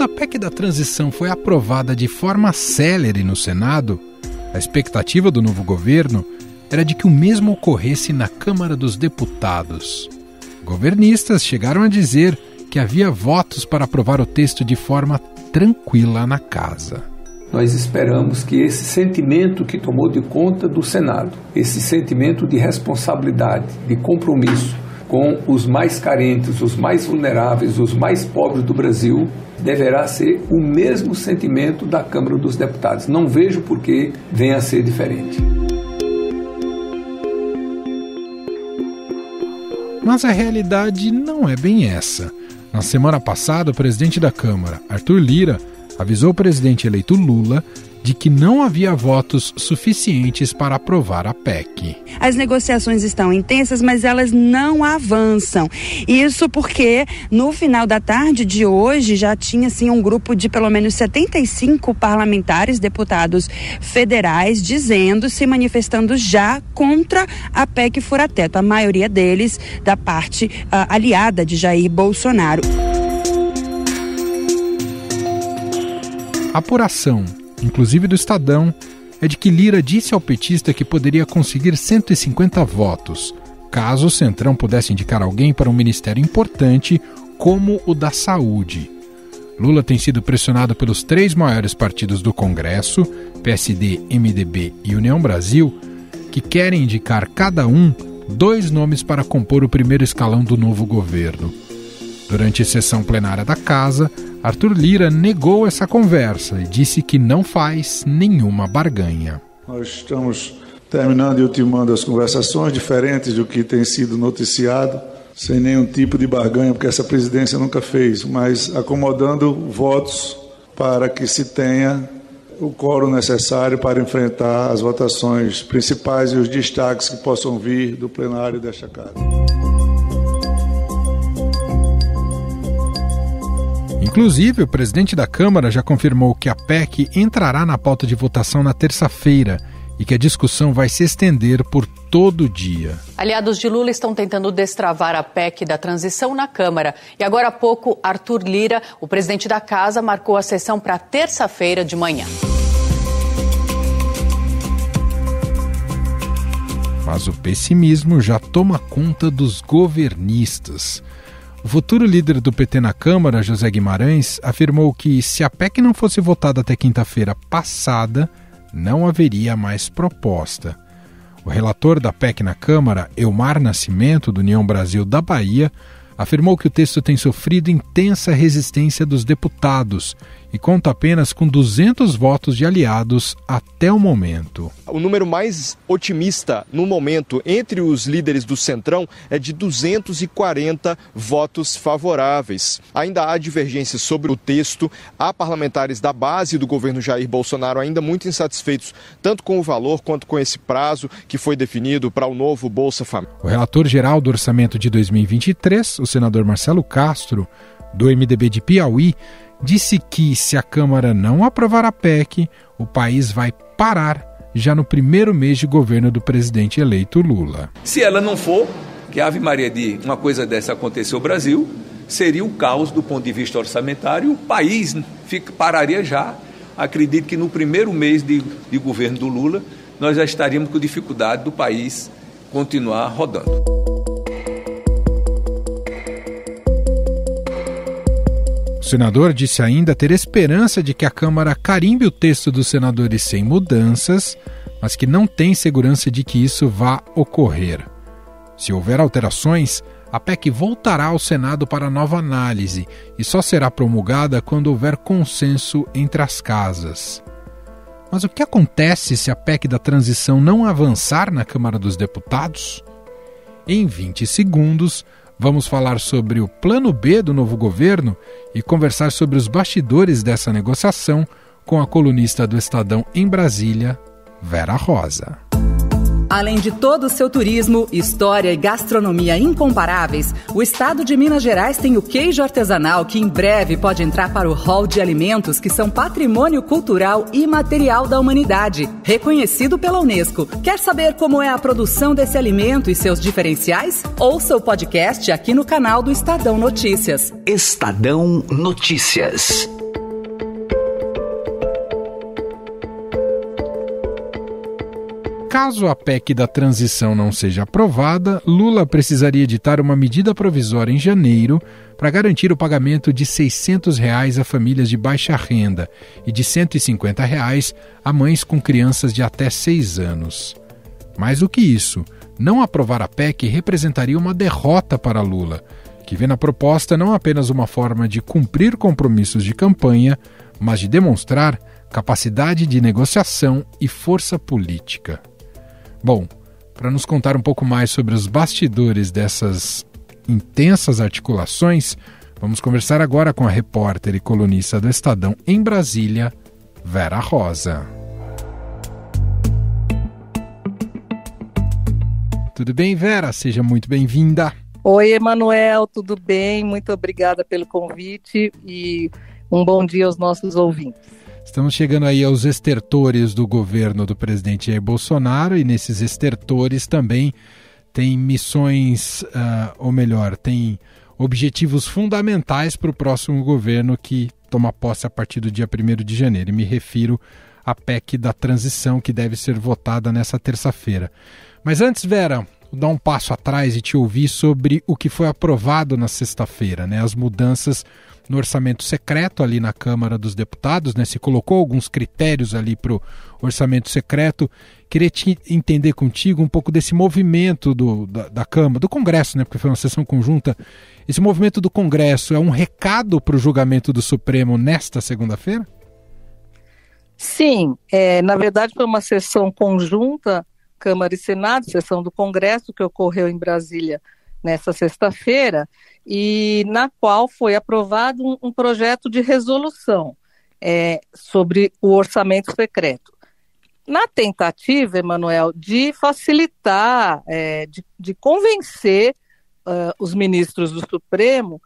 Quando a PEC da transição foi aprovada de forma célere no Senado, a expectativa do novo governo era de que o mesmo ocorresse na Câmara dos Deputados. Governistas chegaram a dizer que havia votos para aprovar o texto de forma tranquila na casa. Nós esperamos que esse sentimento que tomou de conta do Senado, esse sentimento de responsabilidade, de compromisso com os mais carentes, os mais vulneráveis, os mais pobres do Brasil, deverá ser o mesmo sentimento da Câmara dos Deputados. Não vejo por que venha a ser diferente. Mas a realidade não é bem essa. Na semana passada, o presidente da Câmara, Arthur Lira, avisou o presidente eleito Lula de que não havia votos suficientes para aprovar a PEC. As negociações estão intensas, mas elas não avançam. Isso porque no final da tarde de hoje já tinha assim, um grupo de pelo menos 75 parlamentares, deputados federais, se manifestando já contra a PEC fura-teto. A maioria deles da parte aliada de Jair Bolsonaro. A apuração, inclusive do Estadão, é de que Lira disse ao petista que poderia conseguir 150 votos, caso o Centrão pudesse indicar alguém para um ministério importante como o da Saúde. Lula tem sido pressionado pelos 3 maiores partidos do Congresso, PSD, MDB e União Brasil, que querem indicar cada um 2 nomes para compor o primeiro escalão do novo governo. Durante a sessão plenária da Casa, Arthur Lira negou essa conversa e disse que não faz nenhuma barganha. Nós estamos terminando e ultimando as conversações, diferentes do que tem sido noticiado, sem nenhum tipo de barganha, porque essa presidência nunca fez, mas acomodando votos para que se tenha o quórum necessário para enfrentar as votações principais e os destaques que possam vir do plenário desta Casa. Inclusive, o presidente da Câmara já confirmou que a PEC entrará na pauta de votação na terça-feira e que a discussão vai se estender por todo o dia. Aliados de Lula estão tentando destravar a PEC da transição na Câmara. E agora há pouco, Arthur Lira, o presidente da Casa, marcou a sessão para terça-feira de manhã. Mas o pessimismo já toma conta dos governistas. O futuro líder do PT na Câmara, José Guimarães, afirmou que se a PEC não fosse votada até quinta-feira passada, não haveria mais proposta. O relator da PEC na Câmara, Elmar Nascimento, do União Brasil da Bahia, afirmou que o texto tem sofrido intensa resistência dos deputados e conta apenas com 200 votos de aliados até o momento. O número mais otimista no momento entre os líderes do Centrão é de 240 votos favoráveis. Ainda há divergências sobre o texto. Há parlamentares da base do governo Jair Bolsonaro ainda muito insatisfeitos, tanto com o valor quanto com esse prazo que foi definido para o novo Bolsa Família. O relator geral do orçamento de 2023, o senador Marcelo Castro, do MDB de Piauí, disse que se a Câmara não aprovar a PEC, o país vai parar já no primeiro mês de governo do presidente eleito Lula. Se ela não for, que Ave Maria de uma coisa dessa acontecer no Brasil, seria o caos do ponto de vista orçamentário, o país pararia já. Acredito que no primeiro mês de governo do Lula, nós já estaríamos com dificuldade do país continuar rodando. O senador disse ainda ter esperança de que a Câmara carimbe o texto dos senadores sem mudanças, mas que não tem segurança de que isso vá ocorrer. Se houver alterações, a PEC voltará ao Senado para nova análise e só será promulgada quando houver consenso entre as casas. Mas o que acontece se a PEC da transição não avançar na Câmara dos Deputados? Em 20 segundos, vamos falar sobre o plano B do novo governo e conversar sobre os bastidores dessa negociação com a colunista do Estadão em Brasília, Vera Rosa. Além de todo o seu turismo, história e gastronomia incomparáveis, o estado de Minas Gerais tem o queijo artesanal que em breve pode entrar para o hall de alimentos que são patrimônio cultural e material da humanidade, reconhecido pela Unesco. Quer saber como é a produção desse alimento e seus diferenciais? Ouça o podcast aqui no canal do Estadão Notícias. Estadão Notícias. Caso a PEC da transição não seja aprovada, Lula precisaria editar uma medida provisória em janeiro para garantir o pagamento de R$ 600 a famílias de baixa renda e de R$ 150 a mães com crianças de até 6 anos. Mais do que isso, não aprovar a PEC representaria uma derrota para Lula, que vê na proposta não apenas uma forma de cumprir compromissos de campanha, mas de demonstrar capacidade de negociação e força política. Bom, para nos contar um pouco mais sobre os bastidores dessas intensas articulações, vamos conversar agora com a repórter e colunista do Estadão em Brasília, Vera Rosa. Tudo bem, Vera? Seja muito bem-vinda. Oi, Emanuel, tudo bem? Muito obrigada pelo convite e um bom dia aos nossos ouvintes. Estamos chegando aí aos estertores do governo do presidente Jair Bolsonaro e nesses estertores também tem missões, tem objetivos fundamentais para o próximo governo que toma posse a partir do dia 1º de janeiro. E me refiro à PEC da transição que deve ser votada nessa terça-feira. Mas antes, Vera, vou dar um passo atrás e te ouvir sobre o que foi aprovado na sexta-feira, né? As mudanças no orçamento secreto ali na Câmara dos Deputados, né? Se colocou alguns critérios ali para o orçamento secreto. Queria entender contigo um pouco desse movimento da Câmara, do Congresso, né? Porque foi uma sessão conjunta. Esse movimento do Congresso é um recado para o julgamento do Supremo nesta segunda-feira? Sim, na verdade foi uma sessão conjunta, Câmara e Senado, sessão do Congresso que ocorreu em Brasília nessa sexta-feira, e na qual foi aprovado um projeto de resolução sobre o orçamento secreto. Na tentativa, Emanuel, de facilitar, de convencer os ministros do Supremo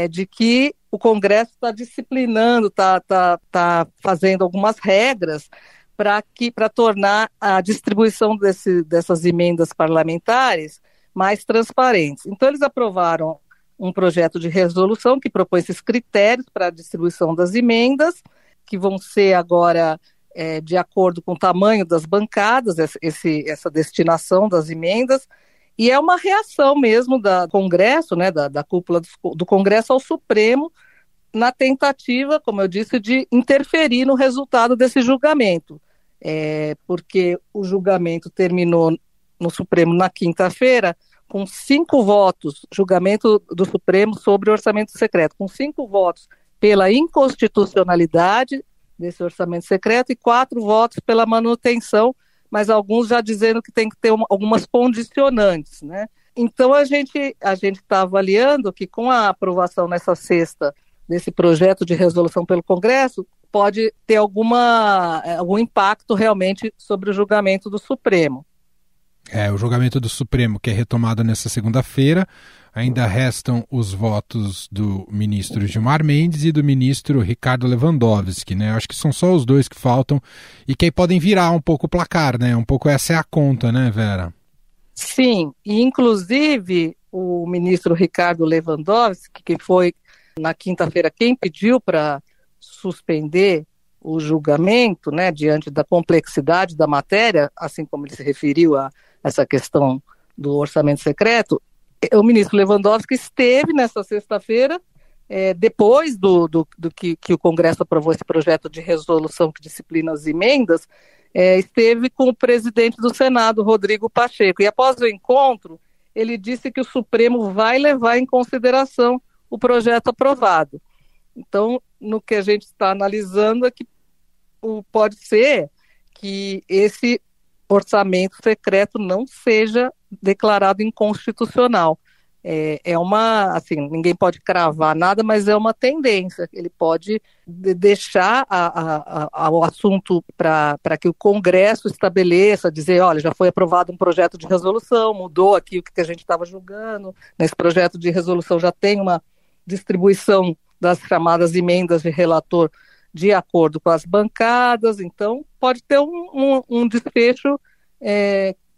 de que o Congresso está disciplinando, está fazendo algumas regras para tornar a distribuição dessas emendas parlamentares mais transparentes. Então, eles aprovaram um projeto de resolução que propõe esses critérios para a distribuição das emendas, que vão ser agora de acordo com o tamanho das bancadas, essa destinação das emendas, e é uma reação mesmo do Congresso, né, da cúpula do Congresso ao Supremo, na tentativa, como eu disse, de interferir no resultado desse julgamento. Porque o julgamento terminou no Supremo na quinta-feira com 5 votos, julgamento do Supremo sobre o orçamento secreto, com 5 votos pela inconstitucionalidade desse orçamento secreto e 4 votos pela manutenção, mas alguns já dizendo que tem que ter algumas condicionantes, né? Então a gente está avaliando que com a aprovação nessa sexta desse projeto de resolução pelo Congresso, pode ter algum impacto realmente sobre o julgamento do Supremo. O julgamento do Supremo, que é retomado nessa segunda-feira, ainda restam os votos do ministro Gilmar Mendes e do ministro Ricardo Lewandowski, né? Acho que são só os dois que faltam e que aí podem virar um pouco o placar, né? Um pouco essa é a conta, né, Vera? Sim, e inclusive o ministro Ricardo Lewandowski, que foi na quinta-feira quem pediu para suspender o julgamento, né, diante da complexidade da matéria, assim como ele se referiu a essa questão do orçamento secreto, o ministro Lewandowski esteve nessa sexta-feira, depois do que o Congresso aprovou esse projeto de resolução que disciplina as emendas, esteve com o presidente do Senado, Rodrigo Pacheco, e após o encontro, ele disse que o Supremo vai levar em consideração o projeto aprovado. Então, no que a gente está analisando é que pode ser que esse orçamento secreto não seja declarado inconstitucional. Assim, ninguém pode cravar nada, mas é uma tendência. Ele pode deixar o assunto para que o Congresso estabeleça, dizer, olha, já foi aprovado um projeto de resolução, mudou aqui o que a gente estava julgando, nesse projeto de resolução já tem uma distribuição das chamadas emendas de relator de acordo com as bancadas, então pode ter um desfecho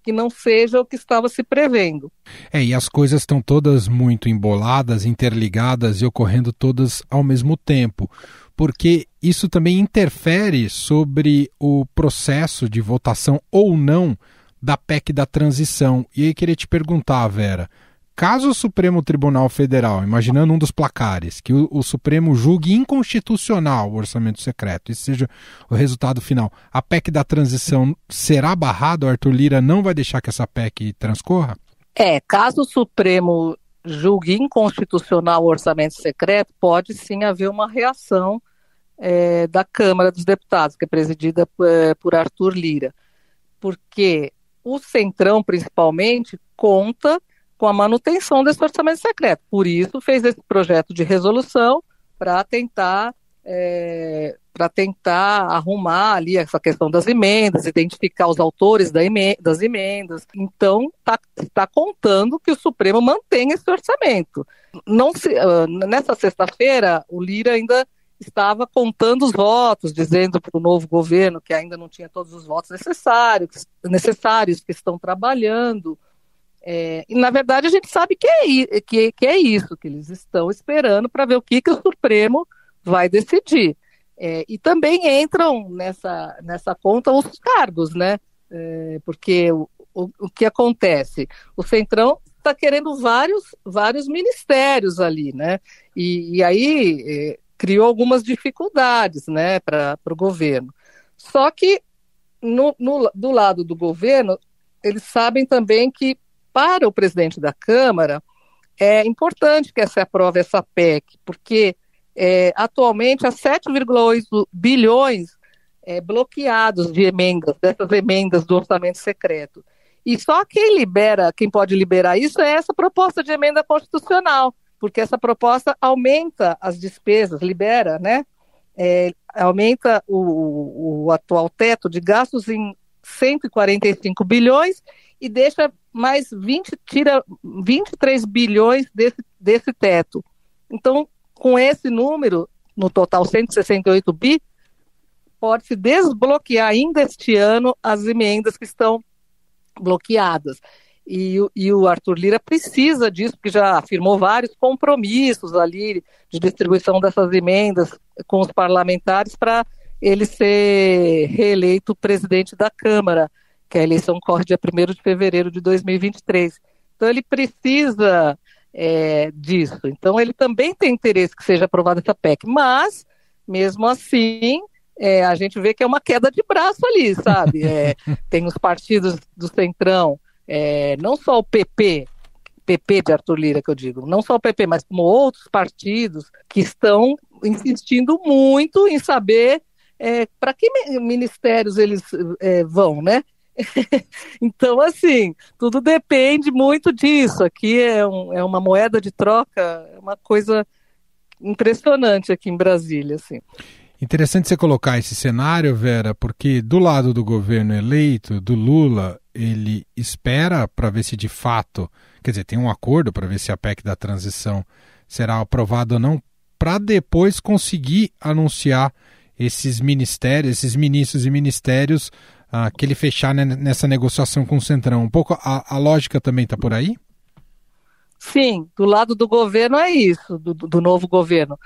que não seja o que estava se prevendo. E as coisas estão todas muito emboladas, interligadas e ocorrendo todas ao mesmo tempo, porque isso também interfere sobre o processo de votação ou não da PEC da transição. E aí queria te perguntar, Vera, caso o Supremo Tribunal Federal, imaginando um dos placares, que o Supremo julgue inconstitucional o orçamento secreto, esse seja o resultado final, a PEC da transição será barrada? O Arthur Lira não vai deixar que essa PEC transcorra? Caso o Supremo julgue inconstitucional o orçamento secreto, pode sim haver uma reação da Câmara dos Deputados, que é presidida por Arthur Lira, porque o Centrão, principalmente, conta com a manutenção desse orçamento secreto. Por isso, fez esse projeto de resolução para tentar arrumar ali essa questão das emendas, identificar os autores das emendas. Então, está contando que o Supremo mantenha esse orçamento. Nessa sexta-feira, o Lira ainda estava contando os votos, dizendo para o novo governo que ainda não tinha todos os votos necessários, que estão trabalhando. E, na verdade, a gente sabe que é isso, que eles estão esperando para ver o que o Supremo vai decidir. E também entram nessa conta os cargos, né? Porque o que acontece? O Centrão está querendo vários ministérios ali, né? E aí criou algumas dificuldades, né, para o governo. Só que do lado do governo, eles sabem também que para o presidente da Câmara é importante que se aprove essa PEC, porque atualmente há 7,8 bilhões bloqueados de emendas, dessas emendas do orçamento secreto. E só quem pode liberar isso é essa proposta de emenda constitucional, porque essa proposta aumenta as despesas, libera, né? Aumenta o atual teto de gastos em 145 bilhões e deixa tira 23 bilhões desse teto. Então, com esse número, no total 168 bi, pode-se desbloquear ainda este ano as emendas que estão bloqueadas. E o Arthur Lira precisa disso, porque já afirmou vários compromissos ali de distribuição dessas emendas com os parlamentares para ele ser reeleito presidente da Câmara, que a eleição corre dia 1º de fevereiro de 2023. Então ele precisa disso. Então ele também tem interesse que seja aprovada essa PEC, mas, mesmo assim, a gente vê que é uma queda de braço ali, sabe? Tem os partidos do Centrão, não só o PP de Arthur Lira, que eu digo, não só o PP, mas como outros partidos que estão insistindo muito em saber para que ministérios eles vão, né? Então, assim, tudo depende muito disso. Aqui é uma moeda de troca, é uma coisa impressionante aqui em Brasília, assim. Interessante você colocar esse cenário, Vera, porque do lado do governo eleito, do Lula, ele espera para ver se de fato, quer dizer, tem um acordo para ver se a PEC da transição será aprovada ou não, para depois conseguir anunciar esses ministérios, esses ministros e ministérios que ele fechar nessa negociação com o Centrão. Um pouco a lógica também está por aí? Sim, do lado do governo é isso, do novo governo.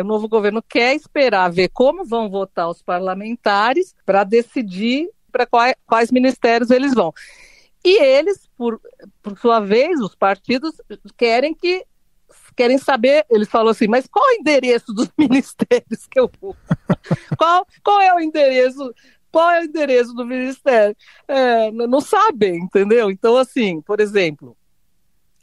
O novo governo quer esperar ver como vão votar os parlamentares para decidir para quais ministérios eles vão. E eles, por sua vez, os partidos querem saber, eles falam assim, mas qual é o endereço dos ministérios que eu vou? Qual é o endereço? Qual é o endereço do ministério? Não sabem, entendeu? Então, assim, por exemplo,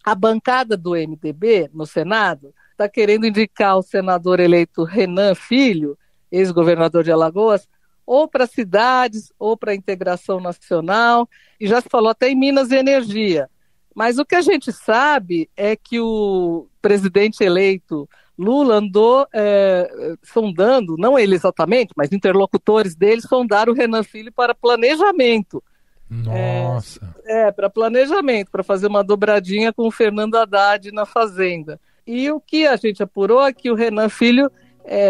a bancada do MDB no Senado está querendo indicar o senador eleito Renan Filho, ex-governador de Alagoas, ou para cidades, ou para a integração nacional, e já se falou até em Minas e Energia. Mas o que a gente sabe é que o presidente eleito Lula andou sondando, não ele exatamente, mas interlocutores dele sondaram o Renan Filho para planejamento. Nossa! Para planejamento, para fazer uma dobradinha com o Fernando Haddad na Fazenda. E o que a gente apurou é que o Renan Filho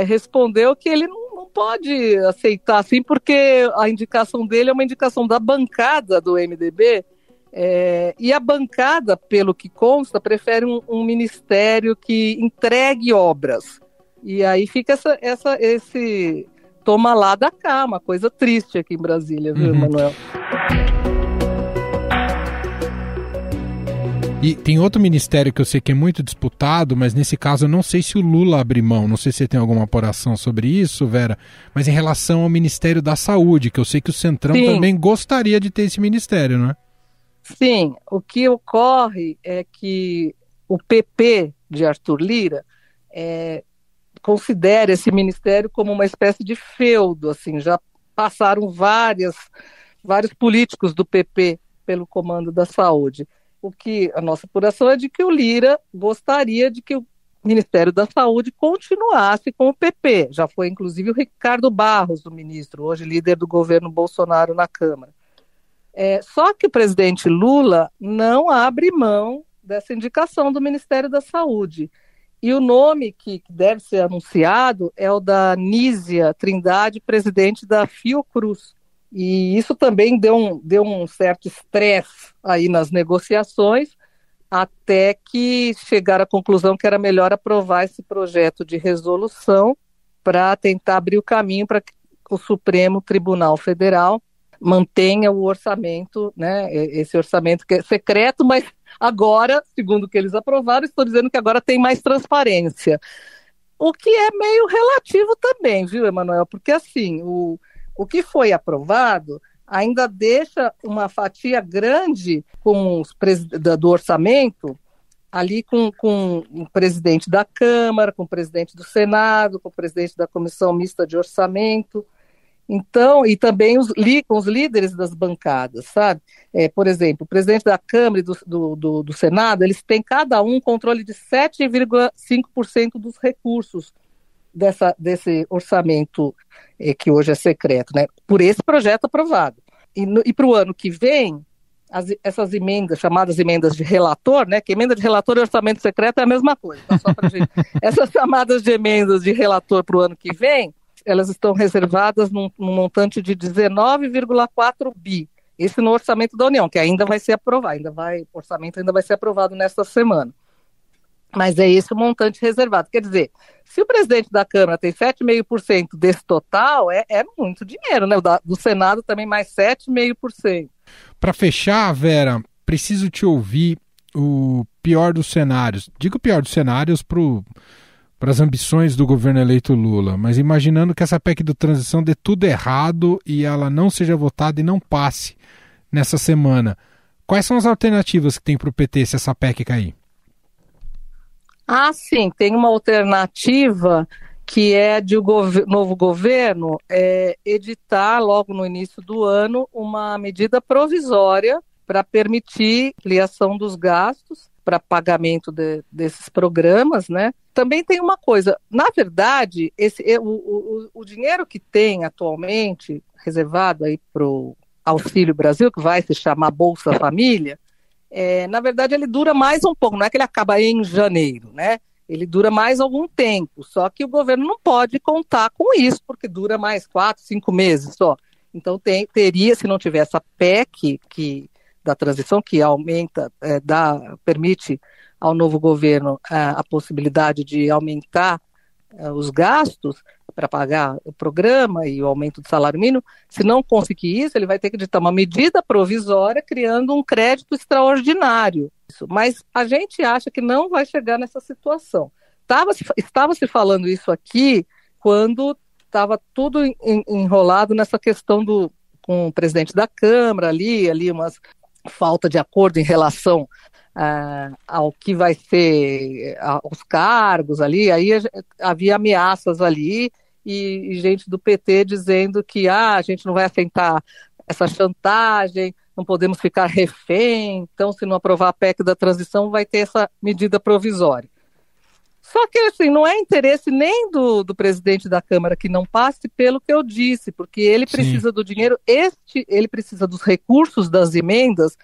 respondeu que ele não pode aceitar assim, porque a indicação dele é uma indicação da bancada do MDB, e a bancada, pelo que consta, prefere um ministério que entregue obras. E aí fica esse toma lá da cá, uma coisa triste aqui em Brasília, viu, Manuel? E tem outro ministério que eu sei que é muito disputado, mas nesse caso eu não sei se o Lula abre mão, não sei se você tem alguma apuração sobre isso, Vera, mas em relação ao Ministério da Saúde, que eu sei que o Centrão também gostaria de ter esse ministério, não é? Sim, o que ocorre é que o PP de Arthur Lira considera esse ministério como uma espécie de feudo, assim, já passaram vários políticos do PP pelo comando da saúde. O que a nossa apuração é de que o Lira gostaria de que o Ministério da Saúde continuasse com o PP. Já foi inclusive o Ricardo Barros, o ministro, hoje líder do governo Bolsonaro na Câmara. Só que o presidente Lula não abre mão dessa indicação do Ministério da Saúde. E o nome que deve ser anunciado é o da Nízia Trindade, presidente da Fiocruz. E isso também deu um certo estresse aí nas negociações, até que chegaram à conclusão que era melhor aprovar esse projeto de resolução para tentar abrir o caminho para que o Supremo Tribunal Federal mantenha o orçamento, né, esse orçamento que é secreto, mas agora, segundo o que eles aprovaram, estou dizendo que agora tem mais transparência. O que é meio relativo também, viu, Emanuel? Porque assim, o que foi aprovado ainda deixa uma fatia grande do orçamento ali com o presidente da Câmara, com o presidente do Senado, com o presidente da Comissão Mista de Orçamento. Então, e também com os líderes das bancadas, sabe? Por exemplo, o presidente da Câmara e do Senado, eles têm cada um controle de 7,5% dos recursos desse orçamento que hoje é secreto, né? Por esse projeto aprovado. E para o ano que vem, essas emendas, chamadas emendas de relator, né? Que emenda de relator e orçamento secreto é a mesma coisa, tá? Só pra gente. Essas chamadas de emendas de relator para o ano que vem, elas estão reservadas num montante de 19,4 bi. Isso no orçamento da União, que ainda vai ser aprovado, o orçamento ainda vai ser aprovado nesta semana. Mas é esse o montante reservado. Quer dizer, se o presidente da Câmara tem 7,5% desse total, é muito dinheiro, né? Do Senado também mais 7,5%. Para fechar, Vera, preciso te ouvir o pior dos cenários. Digo o pior dos cenários para as ambições do governo eleito Lula, mas imaginando que essa PEC do transição dê tudo errado e ela não seja votada e não passe nessa semana. Quais são as alternativas que tem para o PT se essa PEC cair? Sim, tem uma alternativa que é de novo governo editar logo no início do ano uma medida provisória para permitir ampliação dos gastos para pagamento desses programas, né? Também tem uma coisa, na verdade, o dinheiro que tem atualmente reservado aí para o Auxílio Brasil, que vai se chamar Bolsa Família, na verdade ele dura mais um pouco, não é que ele acaba em janeiro, né? Ele dura mais algum tempo, só que o governo não pode contar com isso, porque dura mais 4, 5 meses só. Então teria, se não tiver essa PEC da transição, que aumenta, permite ao novo governo a possibilidade de aumentar os gastos para pagar o programa e o aumento do salário mínimo, se não conseguir isso, ele vai ter que editar uma medida provisória criando um crédito extraordinário. Mas a gente acha que não vai chegar nessa situação. Estava se falando isso aqui quando estava tudo enrolado nessa questão com o presidente da Câmara ali uma falta de acordo em relação ao que vai ser os cargos ali, aí havia ameaças ali e gente do PT dizendo que a gente não vai aceitar essa chantagem, não podemos ficar refém, então se não aprovar a PEC da transição vai ter essa medida provisória. Só que assim, não é interesse nem do presidente da Câmara que não passe pelo que eu disse, porque ele precisa do dinheiro, ele precisa dos recursos das emendas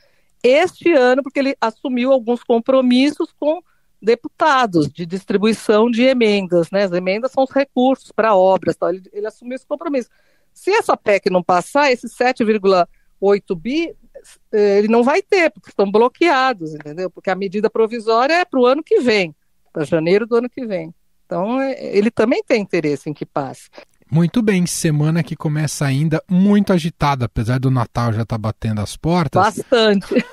este ano, porque ele assumiu alguns compromissos com deputados de distribuição de emendas, né? As emendas são os recursos para obras, tal. Ele assumiu esse compromisso. Se essa PEC não passar, esses 7,8 bi, ele não vai ter, porque estão bloqueados, entendeu? Porque a medida provisória é para o ano que vem, para janeiro do ano que vem. Então, ele também tem interesse em que passe. Muito bem, semana que começa ainda muito agitada, apesar do Natal já estar batendo as portas. Bastante.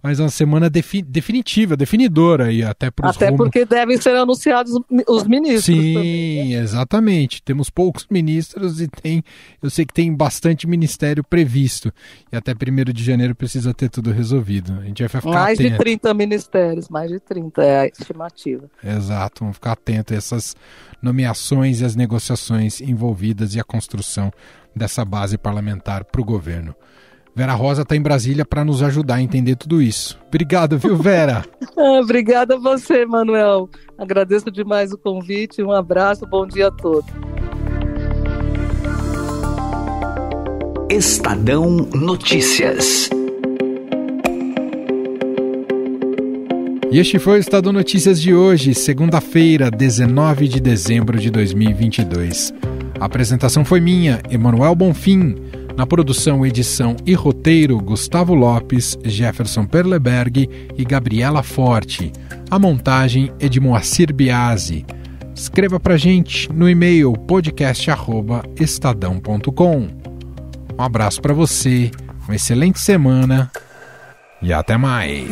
Mas é uma semana definitiva, definidora aí até para os rumos. Porque devem ser anunciados os ministros. Sim, também. Exatamente. Temos poucos ministros e eu sei que tem bastante ministério previsto. E até 1º de janeiro precisa ter tudo resolvido. A gente vai ficar mais atento. De 30 ministérios, mais de 30 é a estimativa. Exato, vamos ficar atento a essas nomeações e as negociações envolvidas e a construção dessa base parlamentar para o governo. Vera Rosa está em Brasília para nos ajudar a entender tudo isso. Obrigado, viu, Vera? Obrigada a você, Manuel. Agradeço demais o convite. Um abraço, bom dia a todos. Estadão Notícias. E este foi o Estadão Notícias de hoje, segunda-feira, 19 de dezembro de 2022. A apresentação foi minha, Emanuel Bonfim. Na produção, edição e roteiro, Gustavo Lopes, Jefferson Perleberg e Gabriela Forte. A montagem é de Moacir Biasi. Escreva pra gente no e-mail podcast@estadão.com. Um abraço para você, uma excelente semana e até mais.